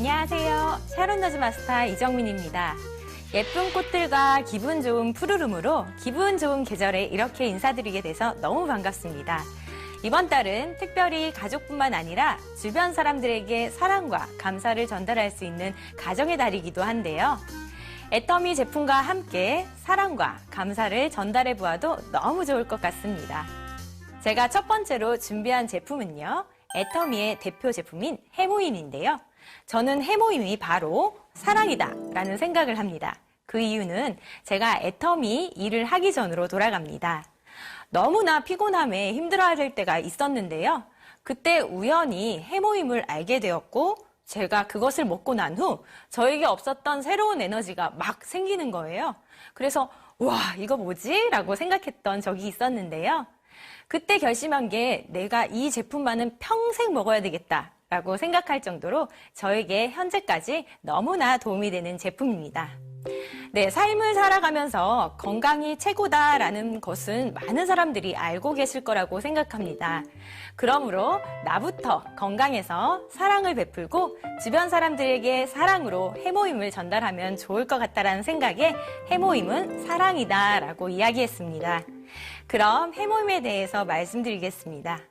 안녕하세요. 샤론 너즈 마스터 이정민입니다. 예쁜 꽃들과 기분 좋은 푸르름으로 기분 좋은 계절에 이렇게 인사드리게 돼서 너무 반갑습니다. 이번 달은 특별히 가족뿐만 아니라 주변 사람들에게 사랑과 감사를 전달할 수 있는 가정의 달이기도 한데요. 애터미 제품과 함께 사랑과 감사를 전달해 보아도 너무 좋을 것 같습니다. 제가 첫 번째로 준비한 제품은요, 애터미의 대표 제품인 해모임인데요. 저는 해모임이 바로 사랑이다 라는 생각을 합니다. 그 이유는 제가 애터미 일을 하기 전으로 돌아갑니다. 너무나 피곤함에 힘들어할 때가 있었는데요. 그때 우연히 해모임을 알게 되었고 제가 그것을 먹고 난 후 저에게 없었던 새로운 에너지가 막 생기는 거예요. 그래서 와, 이거 뭐지? 라고 생각했던 적이 있었는데요. 그때 결심한 게 내가 이 제품만은 평생 먹어야 되겠다 라고 생각할 정도로 저에게 현재까지 너무나 도움이 되는 제품입니다. 네, 삶을 살아가면서 건강이 최고다라는 것은 많은 사람들이 알고 계실 거라고 생각합니다. 그러므로 나부터 건강해서 사랑을 베풀고 주변 사람들에게 사랑으로 해모임을 전달하면 좋을 것 같다라는 생각에 해모임은 사랑이다라고 이야기했습니다. 그럼 해모임에 대해서 말씀드리겠습니다.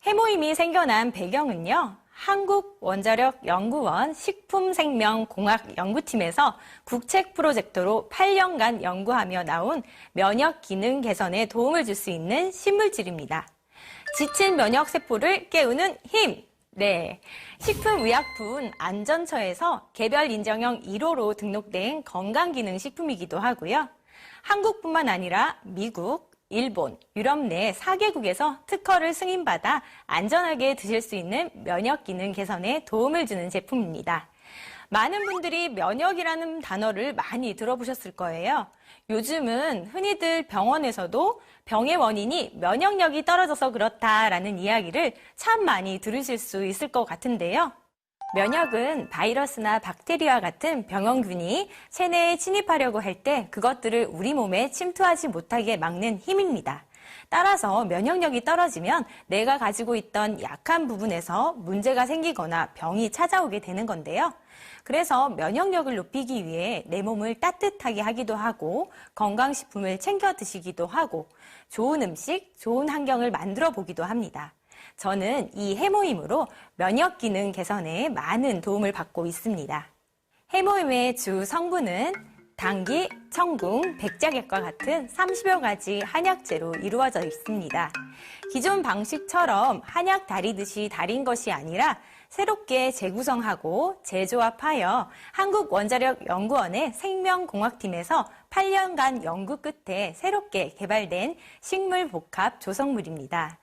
해모임이 생겨난 배경은요, 한국원자력연구원 식품생명공학연구팀에서 국책 프로젝트로 8년간 연구하며 나온 면역 기능 개선에 도움을 줄 수 있는 신물질입니다. 지친 면역세포를 깨우는 힘! 네, 식품의약품안전처에서 개별 인정형 1호로 등록된 건강기능식품이기도 하고요. 한국뿐만 아니라 미국, 일본, 유럽 내 4개국에서 특허를 승인받아 안전하게 드실 수 있는 면역 기능 개선에 도움을 주는 제품입니다. 많은 분들이 면역이라는 단어를 많이 들어보셨을 거예요. 요즘은 흔히들 병원에서도 병의 원인이 면역력이 떨어져서 그렇다라는 이야기를 참 많이 들으실 수 있을 것 같은데요. 면역은 바이러스나 박테리아와 같은 병원균이 체내에 침입하려고 할 때 그것들을 우리 몸에 침투하지 못하게 막는 힘입니다. 따라서 면역력이 떨어지면 내가 가지고 있던 약한 부분에서 문제가 생기거나 병이 찾아오게 되는 건데요. 그래서 면역력을 높이기 위해 내 몸을 따뜻하게 하기도 하고 건강식품을 챙겨 드시기도 하고 좋은 음식, 좋은 환경을 만들어 보기도 합니다. 저는 이 해모임으로 면역 기능 개선에 많은 도움을 받고 있습니다. 해모임의 주 성분은 당귀, 청궁, 백작액과 같은 30여 가지 한약재로 이루어져 있습니다. 기존 방식처럼 한약 다리듯이 다린 것이 아니라 새롭게 재구성하고 재조합하여 한국원자력연구원의 생명공학팀에서 8년간 연구 끝에 새롭게 개발된 식물복합 조성물입니다.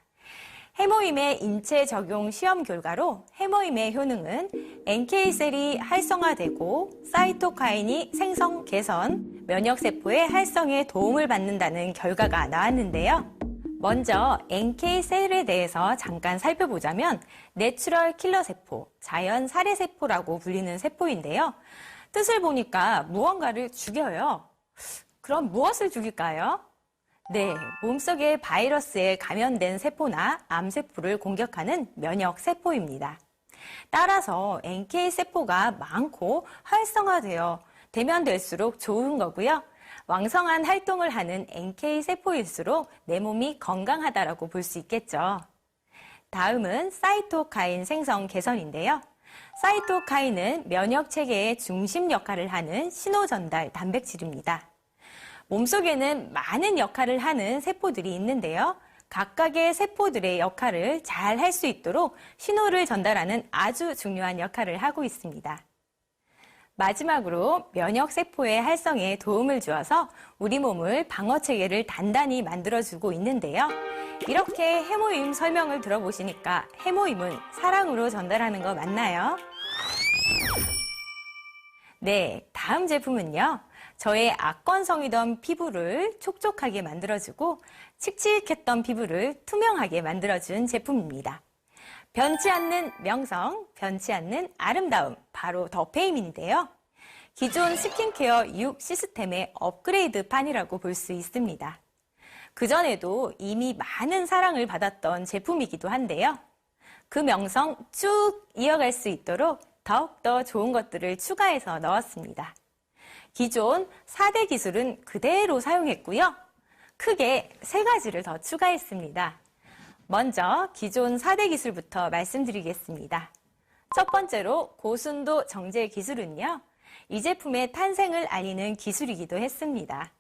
해모임의 인체 적용 시험 결과로 해모임의 효능은 NK셀이 활성화되고 사이토카인이 생성 개선, 면역세포의 활성에 도움을 받는다는 결과가 나왔는데요. 먼저 NK셀에 대해서 잠깐 살펴보자면 내추럴 킬러 세포, 자연 살해 세포라고 불리는 세포인데요. 뜻을 보니까 무언가를 죽여요. 그럼 무엇을 죽일까요? 네, 몸속의 바이러스에 감염된 세포나 암세포를 공격하는 면역세포입니다. 따라서 NK세포가 많고 활성화되어 되면 될수록 좋은 거고요. 왕성한 활동을 하는 NK세포일수록 내 몸이 건강하다라고 볼 수 있겠죠. 다음은 사이토카인 생성 개선인데요. 사이토카인은 면역체계의 중심 역할을 하는 신호전달 단백질입니다. 몸속에는 많은 역할을 하는 세포들이 있는데요. 각각의 세포들의 역할을 잘 할 수 있도록 신호를 전달하는 아주 중요한 역할을 하고 있습니다. 마지막으로 면역세포의 활성에 도움을 주어서 우리 몸을 방어체계를 단단히 만들어주고 있는데요. 이렇게 해모임 설명을 들어보시니까 해모임은 사랑으로 전달하는 거 맞나요? 네, 다음 제품은요. 저의 악건성이던 피부를 촉촉하게 만들어주고 칙칙했던 피부를 투명하게 만들어준 제품입니다. 변치 않는 명성, 변치 않는 아름다움, 바로 더페임인데요. 기존 스킨케어 6 시스템의 업그레이드판이라고 볼 수 있습니다. 그전에도 이미 많은 사랑을 받았던 제품이기도 한데요. 그 명성 쭉 이어갈 수 있도록 더욱더 좋은 것들을 추가해서 넣었습니다. 기존 4대 기술은 그대로 사용했고요. 크게 3가지를 더 추가했습니다. 먼저 기존 4대 기술부터 말씀드리겠습니다. 첫 번째로 고순도 정제 기술은요. 이 제품의 탄생을 알리는 기술이기도 했습니다.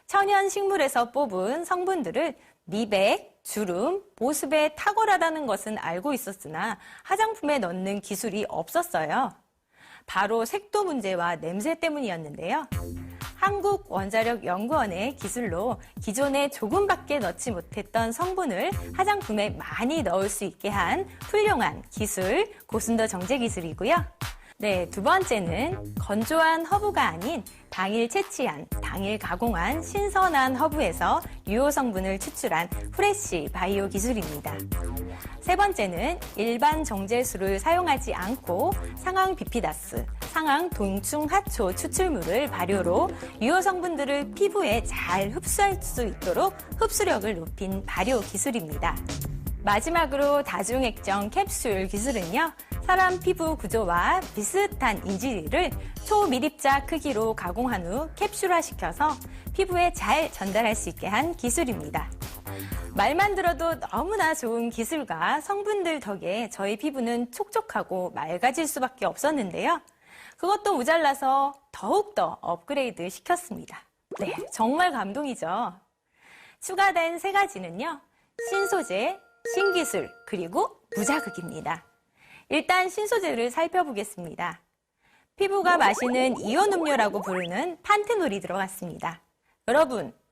천연 식물에서 뽑은 성분들을 미백, 주름, 보습에 탁월하다는 것은 알고 있었으나 화장품에 넣는 기술이 없었어요. 바로 색도 문제와 냄새 때문이었는데요. 한국원자력연구원의 기술로 기존에 조금밖에 넣지 못했던 성분을 화장품에 많이 넣을 수 있게 한 훌륭한 기술, 고순도 정제 기술이고요. 네, 두 번째는 건조한 허브가 아닌 당일 채취한, 당일 가공한 신선한 허브에서 유효 성분을 추출한 프레시 바이오 기술입니다. 세 번째는 일반 정제수를 사용하지 않고 상황 비피다스, 상황 동충하초 추출물을 발효로 유효 성분들을 피부에 잘 흡수할 수 있도록 흡수력을 높인 발효 기술입니다. 마지막으로 다중액정 캡슐 기술은요. 사람 피부 구조와 비슷한 인지리를 초미립자 크기로 가공한 후 캡슐화시켜서 피부에 잘 전달할 수 있게 한 기술입니다. 말만 들어도 너무나 좋은 기술과 성분들 덕에 저희 피부는 촉촉하고 맑아질 수밖에 없었는데요. 그것도 모자라서 더욱더 업그레이드 시켰습니다. 네, 정말 감동이죠. 추가된 3가지는요. 신소재, 신기술, 그리고 무자극입니다. 일단 신소재를 살펴보겠습니다. 피부가 마시는 이온 음료라고 부르는 판테놀이 들어갔습니다.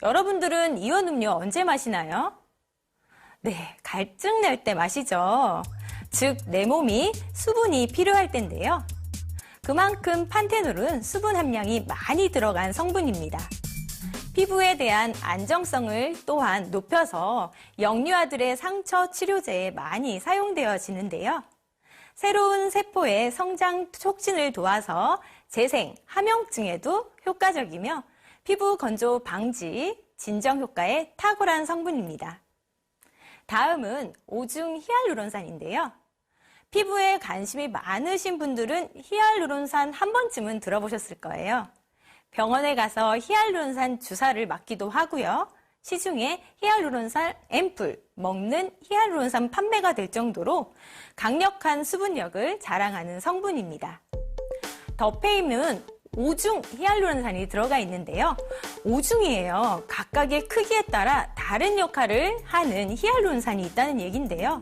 여러분들은 이온 음료 언제 마시나요? 네, 갈증 낼 때 마시죠. 즉, 내 몸이 수분이 필요할 때인데요. 그만큼 판테놀은 수분 함량이 많이 들어간 성분입니다. 피부에 대한 안정성을 또한 높여서 영유아들의 상처 치료제에 많이 사용되어지는데요. 새로운 세포의 성장 촉진을 도와서 재생, 함영증에도 효과적이며 피부 건조 방지, 진정 효과에 탁월한 성분입니다. 다음은 오중 히알루론산인데요. 피부에 관심이 많으신 분들은 히알루론산 한 번쯤은 들어보셨을 거예요. 병원에 가서 히알루론산 주사를 맞기도 하고요. 시중에 히알루론산 앰플, 먹는 히알루론산 판매가 될 정도로 강력한 수분력을 자랑하는 성분입니다. 더페임은 5중 히알루론산이 들어가 있는데요. 5중이에요. 각각의 크기에 따라 다른 역할을 하는 히알루론산이 있다는 얘기인데요.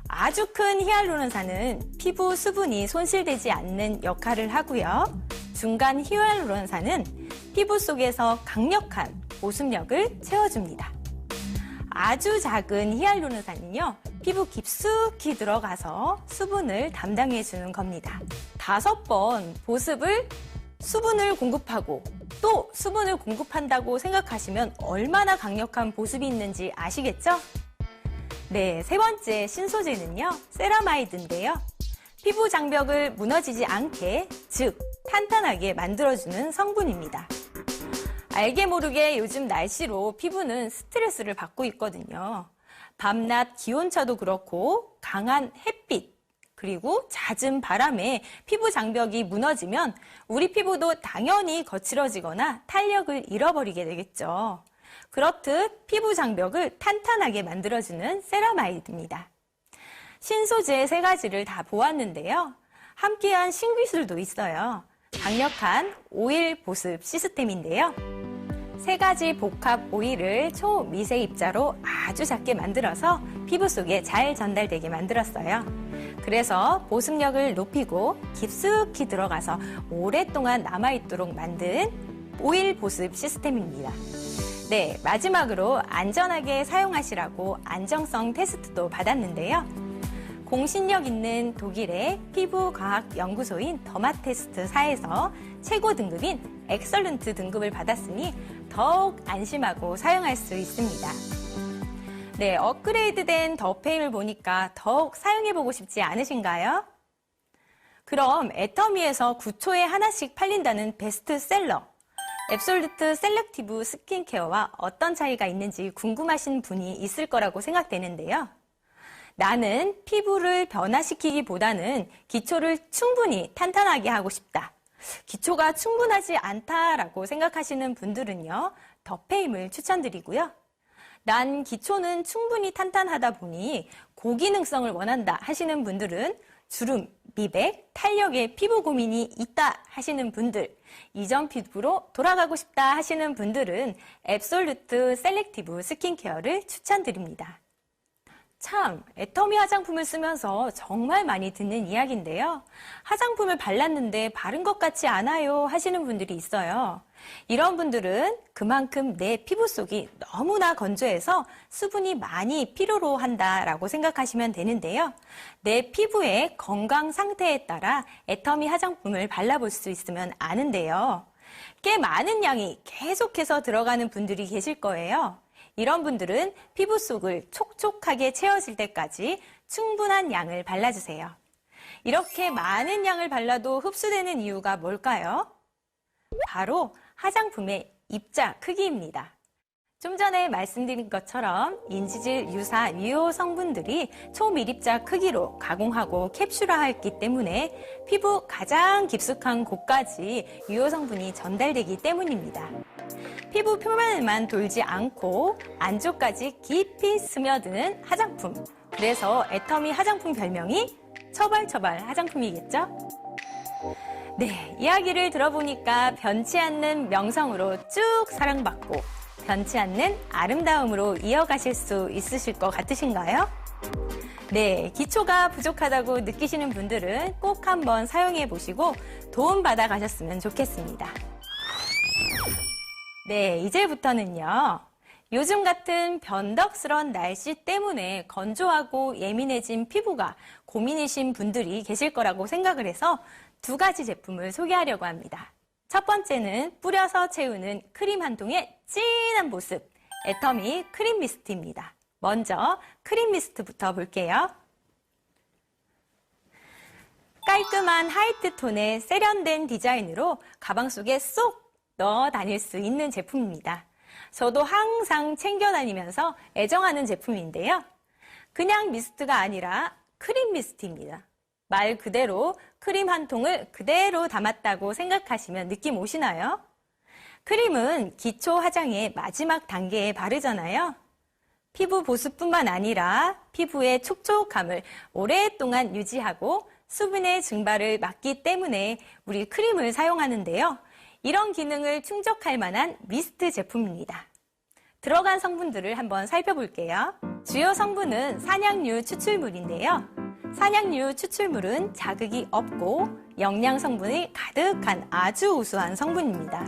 아주 큰 히알루론산은 피부 수분이 손실되지 않는 역할을 하고요. 중간 히알루론산은 피부 속에서 강력한 보습력을 채워줍니다. 아주 작은 히알루론산은요, 피부 깊숙이 들어가서 수분을 담당해주는 겁니다. 5번 보습을 수분을 공급하고 또 수분을 공급한다고 생각하시면 얼마나 강력한 보습이 있는지 아시겠죠? 네, 3번째 신소재는요, 세라마이드인데요. 피부 장벽을 무너지지 않게, 즉 탄탄하게 만들어주는 성분입니다. 알게 모르게 요즘 날씨로 피부는 스트레스를 받고 있거든요. 밤낮 기온차도 그렇고 강한 햇빛, 그리고 잦은 바람에 피부 장벽이 무너지면 우리 피부도 당연히 거칠어지거나 탄력을 잃어버리게 되겠죠. 그렇듯 피부 장벽을 탄탄하게 만들어주는 세라마이드입니다. 신소재 3가지를 다 보았는데요. 함께한 신기술도 있어요. 강력한 오일 보습 시스템인데요. 3가지 복합 오일을 초미세 입자로 아주 작게 만들어서 피부 속에 잘 전달되게 만들었어요. 그래서 보습력을 높이고 깊숙이 들어가서 오랫동안 남아있도록 만든 오일 보습 시스템입니다. 네, 마지막으로 안전하게 사용하시라고 안정성 테스트도 받았는데요. 공신력 있는 독일의 피부과학연구소인 더마테스트사에서 최고 등급인 엑설런트 등급을 받았으니 더욱 안심하고 사용할 수 있습니다. 네, 업그레이드된 더페임을 보니까 더욱 사용해보고 싶지 않으신가요? 그럼 애터미에서 9초에 하나씩 팔린다는 베스트셀러 앱솔루트 셀렉티브 스킨케어와 어떤 차이가 있는지 궁금하신 분이 있을 거라고 생각되는데요. 나는 피부를 변화시키기보다는 기초를 충분히 탄탄하게 하고 싶다. 기초가 충분하지 않다라고 생각하시는 분들은요, 더페임을 추천드리고요. 난 기초는 충분히 탄탄하다 보니 고기능성을 원한다 하시는 분들은 주름, 미백, 탄력의 피부 고민이 있다 하시는 분들, 이전 피부로 돌아가고 싶다 하시는 분들은 앱솔루트 셀렉티브 스킨케어를 추천드립니다. 참, 애터미 화장품을 쓰면서 정말 많이 듣는 이야기인데요. 화장품을 발랐는데 바른 것 같지 않아요 하시는 분들이 있어요. 이런 분들은 그만큼 내 피부 속이 너무나 건조해서 수분이 많이 필요로 한다라고 생각하시면 되는데요. 내 피부의 건강 상태에 따라 애터미 화장품을 발라볼 수 있으면 아는데요. 꽤 많은 양이 계속해서 들어가는 분들이 계실 거예요. 이런 분들은 피부 속을 촉촉하게 채워질 때까지 충분한 양을 발라주세요. 이렇게 많은 양을 발라도 흡수되는 이유가 뭘까요? 바로 화장품의 입자 크기입니다. 좀 전에 말씀드린 것처럼 인지질 유사 유효 성분들이 초밀입자 크기로 가공하고 캡슐화했기 때문에 피부 가장 깊숙한 곳까지 유효 성분이 전달되기 때문입니다. 피부 표면에만 돌지 않고 안쪽까지 깊이 스며드는 화장품. 그래서 애터미 화장품 별명이 처발처발 화장품이겠죠? 네, 이야기를 들어보니까 변치 않는 명성으로 쭉 사랑받고 변치 않는 아름다움으로 이어가실 수 있으실 것 같으신가요? 네, 기초가 부족하다고 느끼시는 분들은 꼭 한번 사용해 보시고 도움받아 가셨으면 좋겠습니다. 네, 이제부터는요. 요즘 같은 변덕스러운 날씨 때문에 건조하고 예민해진 피부가 고민이신 분들이 계실 거라고 생각을 해서 두 가지 제품을 소개하려고 합니다. 첫 번째는 뿌려서 채우는 크림 한 통의 진한 보습, 애터미 크림 미스트입니다. 먼저 크림 미스트부터 볼게요. 깔끔한 하이트 톤의 세련된 디자인으로 가방 속에 쏙 넣어 다닐 수 있는 제품입니다. 저도 항상 챙겨 다니면서 애정하는 제품인데요. 그냥 미스트가 아니라 크림 미스트입니다. 말 그대로 크림 한 통을 그대로 담았다고 생각하시면 느낌 오시나요? 크림은 기초 화장의 마지막 단계에 바르잖아요. 피부 보습뿐만 아니라 피부의 촉촉함을 오랫동안 유지하고 수분의 증발을 막기 때문에 우리 크림을 사용하는데요. 이런 기능을 충족할 만한 미스트 제품입니다. 들어간 성분들을 한번 살펴볼게요. 주요 성분은 산양류 추출물인데요. 산양류 추출물은 자극이 없고 영양 성분이 가득한 아주 우수한 성분입니다.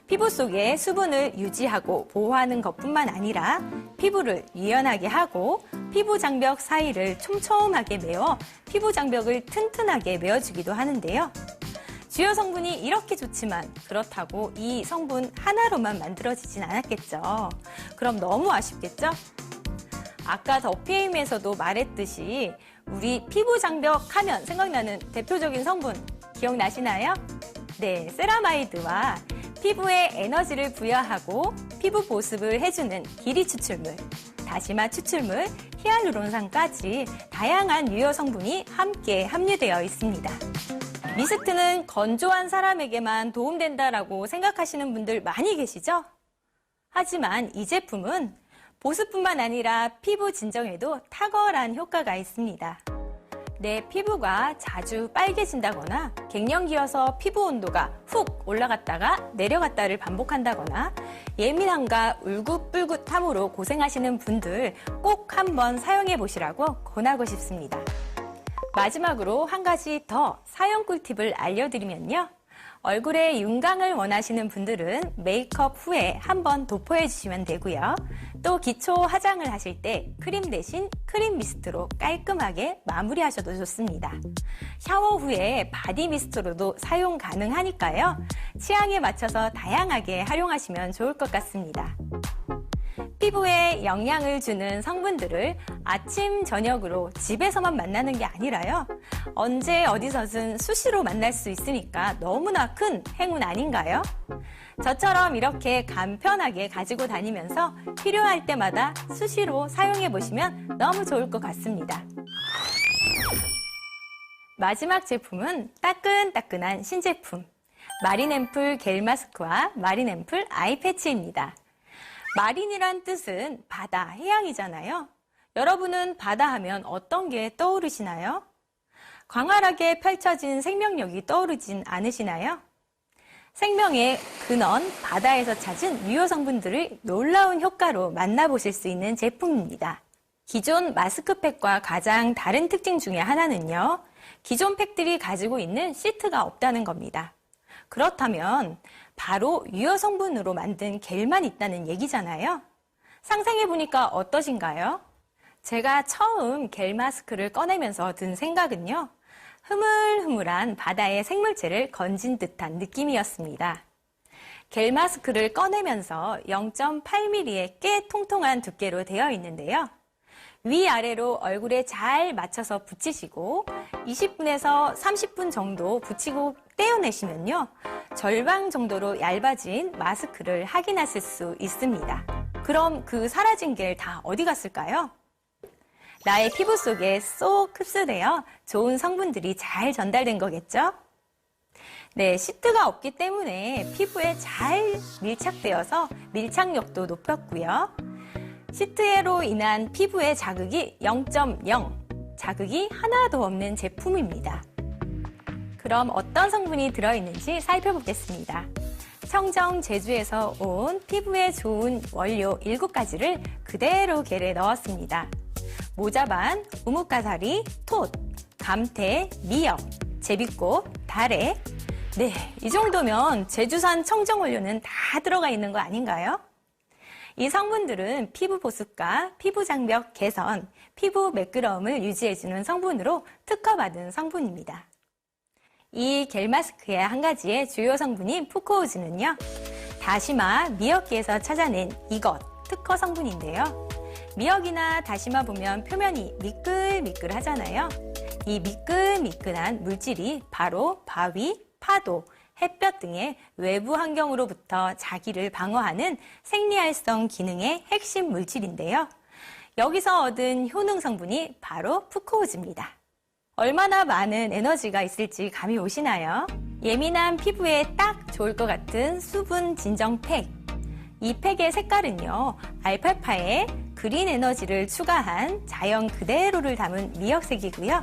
피부 속에 수분을 유지하고 보호하는 것뿐만 아니라 피부를 유연하게 하고 피부 장벽 사이를 촘촘하게 메워 피부 장벽을 튼튼하게 메워주기도 하는데요. 주요 성분이 이렇게 좋지만 그렇다고 이 성분 하나로만 만들어지진 않았겠죠. 그럼 너무 아쉽겠죠? 아까 더피임에서도 말했듯이 우리 피부 장벽 하면 생각나는 대표적인 성분 기억나시나요? 네, 세라마이드와 피부에 에너지를 부여하고 피부 보습을 해주는 기리 추출물, 다시마 추출물, 히알루론산까지 다양한 유효 성분이 함께 함유되어 있습니다. 미스트는 건조한 사람에게만 도움된다라고 생각하시는 분들 많이 계시죠? 하지만 이 제품은 보습뿐만 아니라 피부 진정에도 탁월한 효과가 있습니다. 내 피부가 자주 빨개진다거나 갱년기여서 피부 온도가 훅 올라갔다가 내려갔다를 반복한다거나 예민함과 울긋불긋함으로 고생하시는 분들 꼭 한번 사용해 보시라고 권하고 싶습니다. 마지막으로 한 가지 더 사용 꿀팁을 알려드리면요. 얼굴에 윤광을 원하시는 분들은 메이크업 후에 한번 도포해 주시면 되고요. 또 기초 화장을 하실 때 크림 대신 크림 미스트로 깔끔하게 마무리하셔도 좋습니다. 샤워 후에 바디 미스트로도 사용 가능하니까요. 취향에 맞춰서 다양하게 활용하시면 좋을 것 같습니다. 피부에 영양을 주는 성분들을 아침, 저녁으로 집에서만 만나는 게 아니라요. 언제 어디서든 수시로 만날 수 있으니까 너무나 큰 행운 아닌가요? 저처럼 이렇게 간편하게 가지고 다니면서 필요할 때마다 수시로 사용해 보시면 너무 좋을 것 같습니다. 마지막 제품은 따끈따끈한 신제품. 마린앰플 겔 마스크와 마린앰플 아이 패치입니다. 마린이란 뜻은 바다, 해양이잖아요. 여러분은 바다 하면 어떤 게 떠오르시나요? 광활하게 펼쳐진 생명력이 떠오르진 않으시나요? 생명의 근원, 바다에서 찾은 유효 성분들을 놀라운 효과로 만나보실 수 있는 제품입니다. 기존 마스크팩과 가장 다른 특징 중에 하나는요, 기존 팩들이 가지고 있는 시트가 없다는 겁니다. 그렇다면 바로 유효 성분으로 만든 겔만 있다는 얘기잖아요. 상상해보니까 어떠신가요? 제가 처음 겔 마스크를 꺼내면서 든 생각은요, 흐물흐물한 바다의 생물체를 건진 듯한 느낌이었습니다. 겔 마스크를 꺼내면서 0.8mm의 꽤 통통한 두께로 되어 있는데요. 위아래로 얼굴에 잘 맞춰서 붙이시고 20분에서 30분 정도 붙이고 떼어내시면요, 절반 정도로 얇아진 마스크를 확인하실 수 있습니다. 그럼 그 사라진 겔 다 어디 갔을까요? 나의 피부 속에 쏙 흡수되어 좋은 성분들이 잘 전달된 거겠죠? 네, 시트가 없기 때문에 피부에 잘 밀착되어서 밀착력도 높였고요. 시트로 인한 피부의 자극이 0.0, 자극이 하나도 없는 제품입니다. 그럼 어떤 성분이 들어있는지 살펴보겠습니다. 청정 제주에서 온 피부에 좋은 원료 7가지를 그대로 겔에 넣었습니다. 모자반, 우뭇가사리, 톳, 감태, 미역, 제비꽃, 다래. 네, 이 정도면 제주산 청정 원료는 다 들어가 있는 거 아닌가요? 이 성분들은 피부 보습과 피부 장벽 개선, 피부 매끄러움을 유지해주는 성분으로 특허받은 성분입니다. 이 겔 마스크의 한 가지의 주요 성분인 푸코우즈는요, 다시마, 미역기에서 찾아낸 이것, 특허 성분인데요. 미역이나 다시마 보면 표면이 미끌미끌 하잖아요. 이 미끌미끌한 물질이 바로 바위, 파도, 햇볕 등의 외부 환경으로부터 자기를 방어하는 생리활성 기능의 핵심 물질인데요. 여기서 얻은 효능 성분이 바로 푸코우즈입니다. 얼마나 많은 에너지가 있을지 감이 오시나요? 예민한 피부에 딱 좋을 것 같은 수분 진정 팩. 이 팩의 색깔은요, 알팔파에 그린 에너지를 추가한 자연 그대로를 담은 미역색이고요.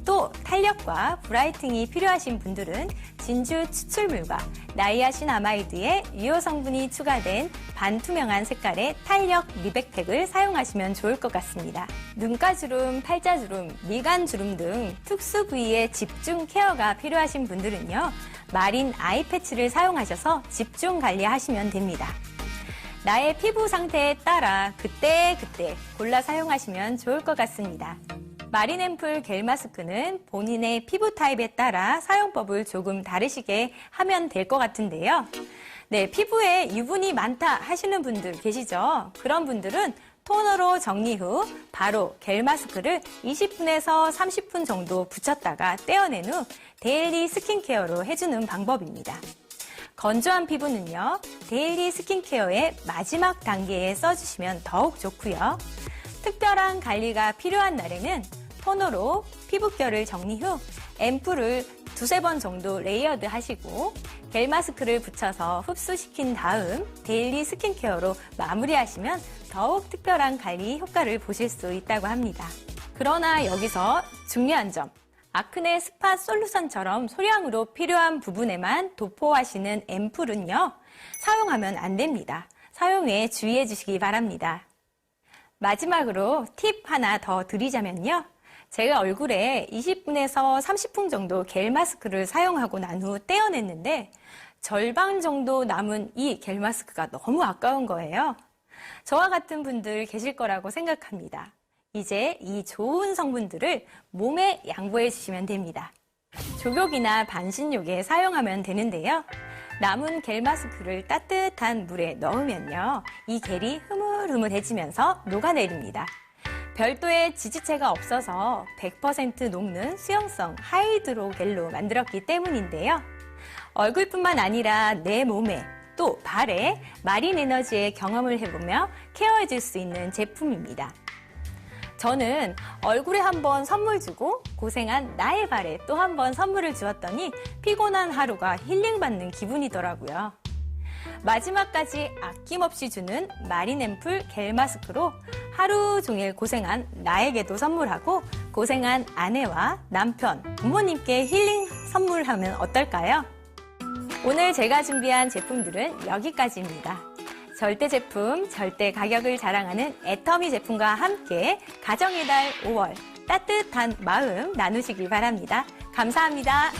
또 탄력과 브라이팅이 필요하신 분들은 진주 추출물과 나이아신아마이드의 유효 성분이 추가된 반투명한 색깔의 탄력 미백팩을 사용하시면 좋을 것 같습니다. 눈가주름, 팔자주름, 미간주름 등 특수 부위의 집중 케어가 필요하신 분들은요, 마린 아이 패치를 사용하셔서 집중 관리하시면 됩니다. 나의 피부 상태에 따라 그때그때 골라 사용하시면 좋을 것 같습니다. 마린앰플 겔 마스크는 본인의 피부 타입에 따라 사용법을 조금 다르시게 하면 될 것 같은데요. 네, 피부에 유분이 많다 하시는 분들 계시죠? 그런 분들은 토너로 정리 후 바로 겔 마스크를 20분에서 30분 정도 붙였다가 떼어낸 후 데일리 스킨케어로 해주는 방법입니다. 건조한 피부는요, 데일리 스킨케어의 마지막 단계에 써주시면 더욱 좋고요. 특별한 관리가 필요한 날에는 토너로 피부결을 정리 후 앰플을 2-3번 정도 레이어드 하시고 겔 마스크를 붙여서 흡수시킨 다음 데일리 스킨케어로 마무리하시면 더욱 특별한 관리 효과를 보실 수 있다고 합니다. 그러나 여기서 중요한 점, 아크네 스팟 솔루션처럼 소량으로 필요한 부분에만 도포하시는 앰플은요, 사용하면 안 됩니다. 사용에 주의해 주시기 바랍니다. 마지막으로 팁 하나 더 드리자면요. 제가 얼굴에 20분에서 30분 정도 겔 마스크를 사용하고 난 후 떼어냈는데 절반 정도 남은 이 겔 마스크가 너무 아까운 거예요. 저와 같은 분들 계실 거라고 생각합니다. 이제 이 좋은 성분들을 몸에 양보해 주시면 됩니다. 족욕이나 반신욕에 사용하면 되는데요. 남은 겔 마스크를 따뜻한 물에 넣으면요, 이 겔이 흐물흐물해지면서 녹아내립니다. 별도의 지지체가 없어서 100% 녹는 수용성 하이드로겔로 만들었기 때문인데요. 얼굴뿐만 아니라 내 몸에 또 발에 마린 에너지의 경험을 해보며 케어해줄 수 있는 제품입니다. 저는 얼굴에 한번 선물 주고 고생한 나의 발에 또 한 번 선물을 주었더니 피곤한 하루가 힐링받는 기분이더라고요. 마지막까지 아낌없이 주는 마린 앰플 겔 마스크로 하루 종일 고생한 나에게도 선물하고 고생한 아내와 남편, 부모님께 힐링 선물하면 어떨까요? 오늘 제가 준비한 제품들은 여기까지입니다. 절대 제품, 절대 가격을 자랑하는 애터미 제품과 함께 가정의 달 5월 따뜻한 마음 나누시길 바랍니다. 감사합니다.